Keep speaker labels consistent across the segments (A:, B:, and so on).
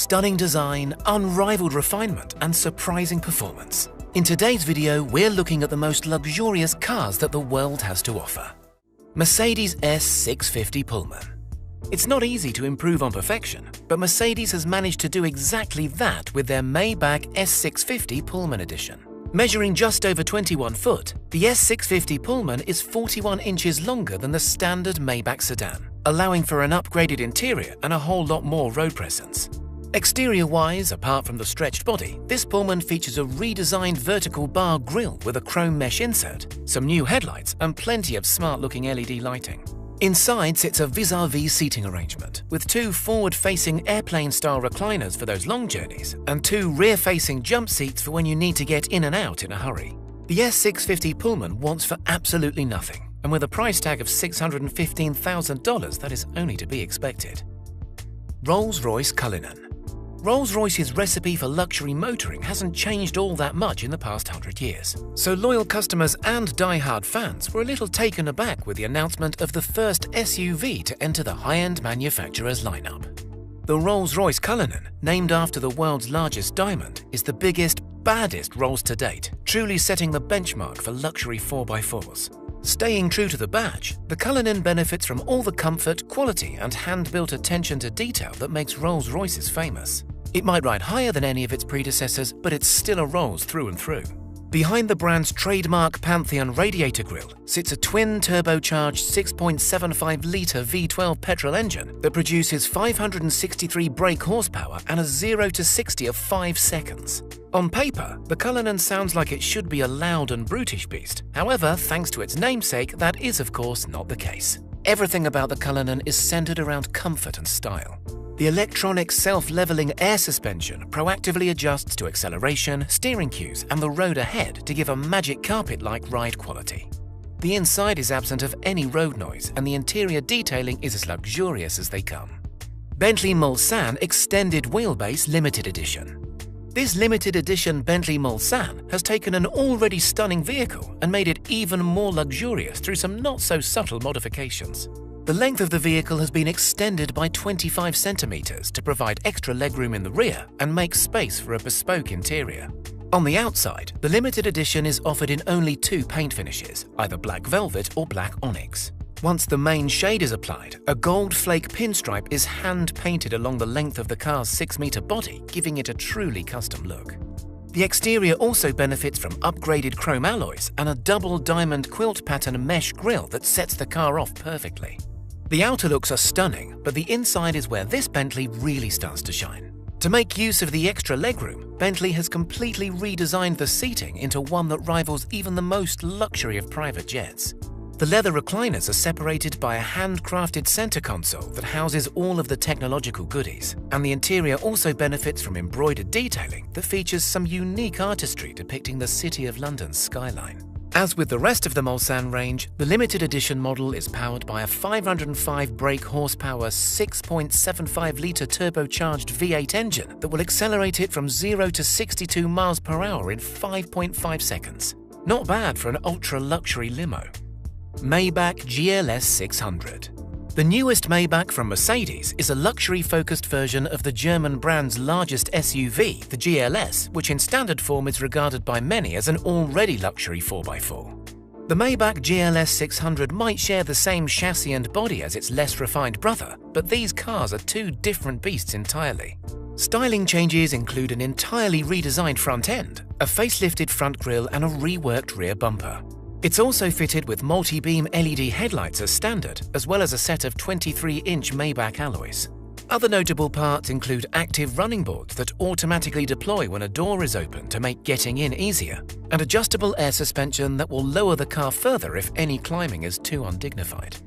A: stunning design, unrivaled refinement, and surprising performance. In today's video, we're looking at the most luxurious cars that the world has to offer. Mercedes S650 Pullman. It's not easy to improve on perfection, but Mercedes has managed to do exactly that with their Maybach S650 Pullman Edition. Measuring just over 21 foot, the S650 Pullman is 41 inches longer than the standard Maybach sedan, allowing for an upgraded interior and a whole lot more road presence. Exterior-wise, apart from the stretched body, this Pullman features a redesigned vertical bar grille with a chrome mesh insert, some new headlights, and plenty of smart-looking LED lighting. Inside sits a vis-a-vis seating arrangement, with two forward-facing airplane-style recliners for those long journeys, and two rear-facing jump seats for when you need to get in and out in a hurry. The S650 Pullman wants for absolutely nothing, and with a price tag of $615,000, that is only to be expected. Rolls-Royce Cullinan. Rolls-Royce's recipe for luxury motoring hasn't changed all that much in the past 100 years, so loyal customers and die-hard fans were a little taken aback with the announcement of the first SUV to enter the high-end manufacturer's lineup. The Rolls-Royce Cullinan, named after the world's largest diamond, is the biggest, baddest Rolls to date, truly setting the benchmark for luxury 4x4s. Staying true to the badge, the Cullinan benefits from all the comfort, quality, and hand-built attention to detail that makes Rolls-Royces famous. It might ride higher than any of its predecessors, but it's still a Rolls through and through. Behind the brand's trademark Pantheon radiator grille sits a twin-turbocharged 6.75-litre V12 petrol engine that produces 563 brake horsepower and a 0 to 60 of 5 seconds. On paper, the Cullinan sounds like it should be a loud and brutish beast. However, thanks to its namesake, that is of course not the case. Everything about the Cullinan is centered around comfort and style. The electronic self-leveling air suspension proactively adjusts to acceleration, steering cues, and the road ahead to give a magic carpet-like ride quality. The inside is absent of any road noise, and the interior detailing is as luxurious as they come. Bentley Mulsanne Extended Wheelbase Limited Edition. This limited edition Bentley Mulsanne has taken an already stunning vehicle and made it even more luxurious through some not-so-subtle modifications. The length of the vehicle has been extended by 25 centimeters to provide extra legroom in the rear and make space for a bespoke interior. On the outside, the limited edition is offered in only two paint finishes, either black velvet or black onyx. Once the main shade is applied, a gold flake pinstripe is hand-painted along the length of the car's 6-meter body, giving it a truly custom look. The exterior also benefits from upgraded chrome alloys and a double diamond quilt pattern mesh grille that sets the car off perfectly. The outer looks are stunning, but the inside is where this Bentley really starts to shine. To make use of the extra legroom, Bentley has completely redesigned the seating into one that rivals even the most luxury of private jets. The leather recliners are separated by a handcrafted center console that houses all of the technological goodies, and the interior also benefits from embroidered detailing that features some unique artistry depicting the City of London's skyline. As with the rest of the Mulsanne range, the limited edition model is powered by a 505 brake horsepower 6.75-litre turbocharged V8 engine that will accelerate it from 0 to 62 miles per hour in 5.5 seconds. Not bad for an ultra-luxury limo. Maybach GLS 600. The newest Maybach from Mercedes is a luxury-focused version of the German brand's largest SUV, the GLS, which in standard form is regarded by many as an already luxury 4x4. The Maybach GLS 600 might share the same chassis and body as its less refined brother, but these cars are two different beasts entirely. Styling changes include an entirely redesigned front end, a facelifted front grille, and a reworked rear bumper. It's also fitted with multi-beam LED headlights as standard, as well as a set of 23-inch Maybach alloys. Other notable parts include active running boards that automatically deploy when a door is open to make getting in easier, and adjustable air suspension that will lower the car further if any climbing is too undignified.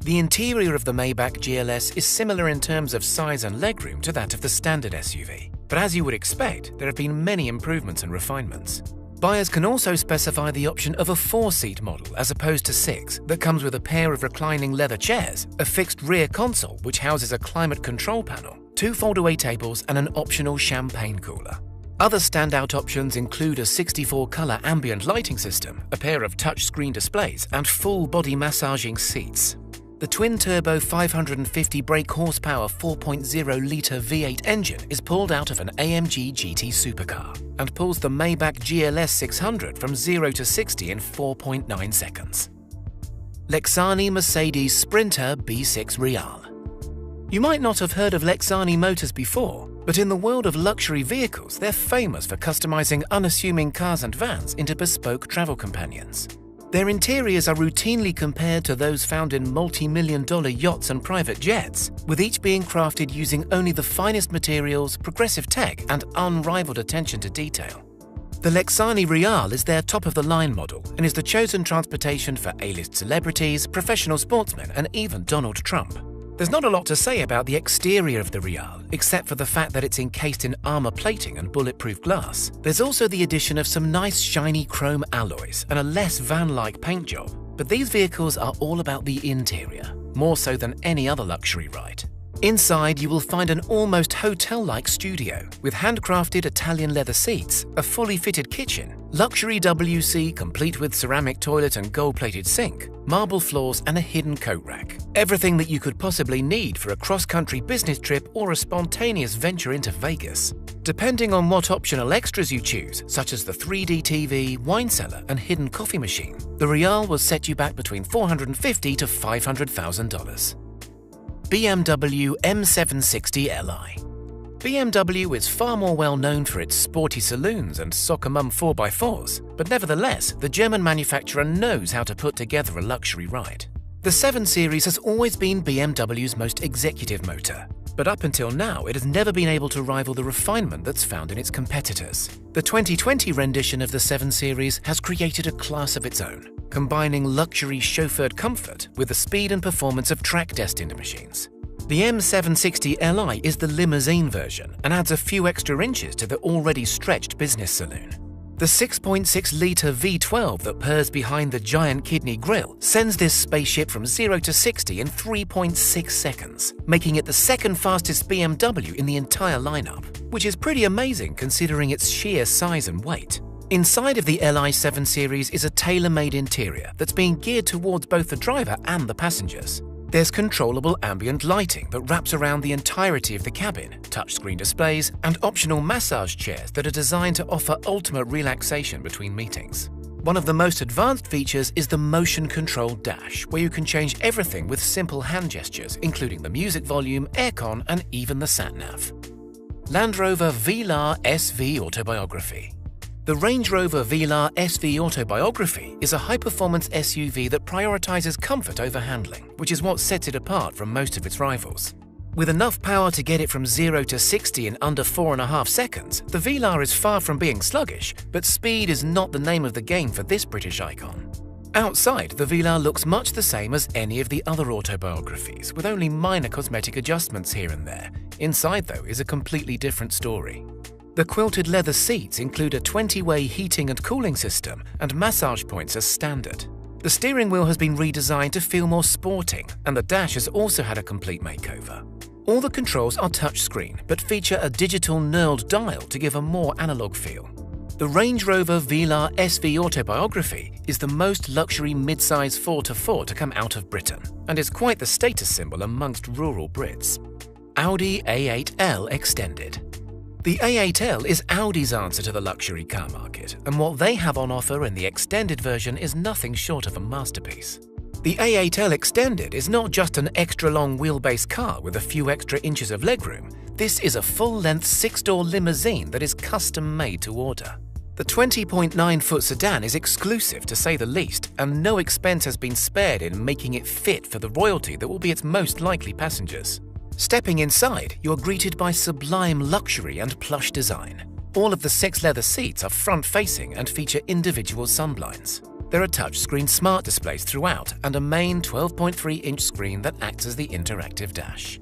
A: The interior of the Maybach GLS is similar in terms of size and legroom to that of the standard SUV, but as you would expect, there have been many improvements and refinements. Buyers can also specify the option of a 4-seat model as opposed to 6 that comes with a pair of reclining leather chairs, a fixed rear console which houses a climate control panel, 2 fold-away tables, and an optional champagne cooler. Other standout options include a 64-color ambient lighting system, a pair of touchscreen displays, and full body massaging seats. The twin-turbo 550 brake horsepower 4.0-litre V8 engine is pulled out of an AMG GT supercar and pulls the Maybach GLS 600 from 0 to 60 in 4.9 seconds. Lexani Mercedes Sprinter B6 Real. You might not have heard of Lexani Motors before, but in the world of luxury vehicles, they're famous for customizing unassuming cars and vans into bespoke travel companions. Their interiors are routinely compared to those found in multi-million-dollar yachts and private jets, with each being crafted using only the finest materials, progressive tech, and unrivaled attention to detail. The Lexani Real is their top-of-the-line model and is the chosen transportation for A-list celebrities, professional sportsmen, and even Donald Trump. There's not a lot to say about the exterior of the Real, except for the fact that it's encased in armor plating and bulletproof glass. There's also the addition of some nice shiny chrome alloys and a less van-like paint job. But these vehicles are all about the interior, more so than any other luxury ride. Inside, you will find an almost hotel-like studio with handcrafted Italian leather seats, a fully fitted kitchen, luxury WC complete with ceramic toilet and gold-plated sink, marble floors, and a hidden coat rack. Everything that you could possibly need for a cross-country business trip or a spontaneous venture into Vegas. Depending on what optional extras you choose, such as the 3D TV, wine cellar, and hidden coffee machine, the Real will set you back between $450,000 to $500,000. BMW M760 Li. BMW is far more well known for its sporty saloons and soccer mum 4x4s, but nevertheless, the German manufacturer knows how to put together a luxury ride. The 7 Series has always been BMW's most executive motor, but up until now it has never been able to rival the refinement that's found in its competitors. The 2020 rendition of the 7 Series has created a class of its own, combining luxury chauffeured comfort with the speed and performance of track-destined machines. The M760 Li is the limousine version and adds a few extra inches to the already stretched business saloon. The 6.6-litre V12 that purrs behind the giant kidney grille sends this spaceship from 0 to 60 in 3.6 seconds, making it the second fastest BMW in the entire lineup, which is pretty amazing considering its sheer size and weight. Inside of the Li 7 Series is a tailor-made interior that's being geared towards both the driver and the passengers. There's controllable ambient lighting that wraps around the entirety of the cabin, touchscreen displays, and optional massage chairs that are designed to offer ultimate relaxation between meetings. One of the most advanced features is the motion-controlled dash, where you can change everything with simple hand gestures, including the music volume, aircon, and even the sat-nav. Land Rover Velar SV Autobiography. The Range Rover Velar SV Autobiography is a high-performance SUV that prioritizes comfort over handling, which is what sets it apart from most of its rivals. With enough power to get it from 0 to 60 in under 4.5 seconds, the Velar is far from being sluggish, but speed is not the name of the game for this British icon. Outside, the Velar looks much the same as any of the other autobiographies, with only minor cosmetic adjustments here and there. Inside, though, is a completely different story. The quilted leather seats include a 20-way heating and cooling system, and massage points as standard. The steering wheel has been redesigned to feel more sporting, and the dash has also had a complete makeover. All the controls are touchscreen, but feature a digital knurled dial to give a more analog feel. The Range Rover Velar SV Autobiography is the most luxury mid-size 4x4 to come out of Britain, and is quite the status symbol amongst rural Brits. Audi A8L Extended. The A8L is Audi's answer to the luxury car market, and what they have on offer in the extended version is nothing short of a masterpiece. The A8L Extended is not just an extra-long wheelbase car with a few extra inches of legroom. This is a full-length 6-door limousine that is custom-made to order. The 20.9-foot sedan is exclusive to say the least, and no expense has been spared in making it fit for the royalty that will be its most likely passengers. Stepping inside, you're greeted by sublime luxury and plush design. All of the 6 leather seats are front-facing and feature individual sunblinds. There are touchscreen smart displays throughout and a main 12.3-inch screen that acts as the interactive dash.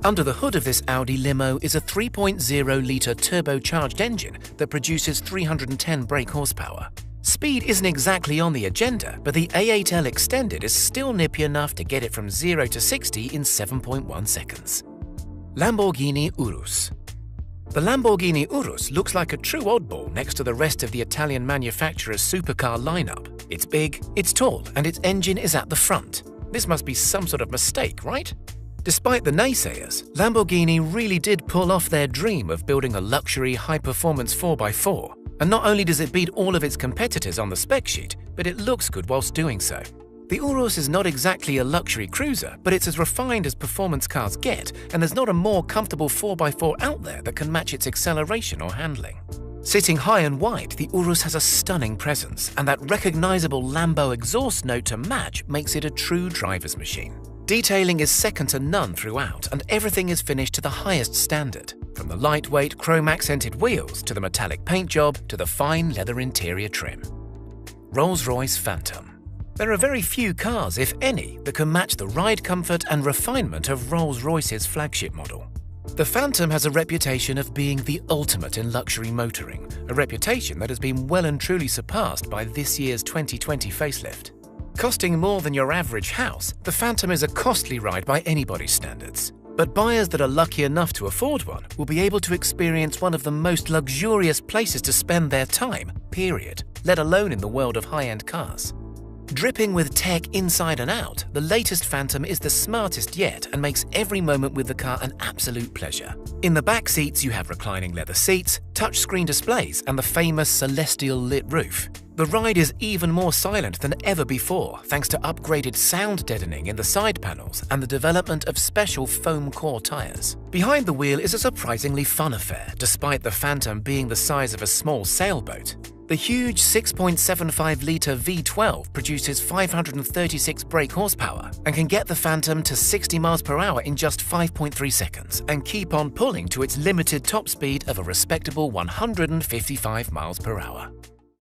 A: Under the hood of this Audi limo is a 3.0-litre turbocharged engine that produces 310 brake horsepower. Speed isn't exactly on the agenda, but the A8L Extended is still nippy enough to get it from 0 to 60 in 7.1 seconds. Lamborghini Urus. The Lamborghini Urus looks like a true oddball next to the rest of the Italian manufacturer's supercar lineup. It's big, it's tall, and its engine is at the front. This must be some sort of mistake, right? Despite the naysayers, Lamborghini really did pull off their dream of building a luxury, high-performance 4x4. And not only does it beat all of its competitors on the spec sheet, but it looks good whilst doing so. The Urus is not exactly a luxury cruiser, but it's as refined as performance cars get, and there's not a more comfortable 4x4 out there that can match its acceleration or handling. Sitting high and wide, the Urus has a stunning presence, and that recognizable Lambo exhaust note to match makes it a true driver's machine. Detailing is second to none throughout, and everything is finished to the highest standard, from the lightweight chrome-accented wheels to the metallic paint job to the fine leather interior trim. Rolls-Royce Phantom. There are very few cars, if any, that can match the ride comfort and refinement of Rolls-Royce's flagship model. The Phantom has a reputation of being the ultimate in luxury motoring, a reputation that has been well and truly surpassed by this year's 2020 facelift. Costing more than your average house, the Phantom is a costly ride by anybody's standards. But buyers that are lucky enough to afford one will be able to experience one of the most luxurious places to spend their time, period, let alone in the world of high-end cars. Dripping with tech inside and out, the latest Phantom is the smartest yet and makes every moment with the car an absolute pleasure. In the back seats, you have reclining leather seats, touchscreen displays, and the famous celestial lit roof. The ride is even more silent than ever before thanks to upgraded sound deadening in the side panels and the development of special foam core tires. Behind the wheel is a surprisingly fun affair, despite the Phantom being the size of a small sailboat. The huge 6.75-litre V12 produces 536 brake horsepower and can get the Phantom to 60 miles per hour in just 5.3 seconds and keep on pulling to its limited top speed of a respectable 155 miles per hour.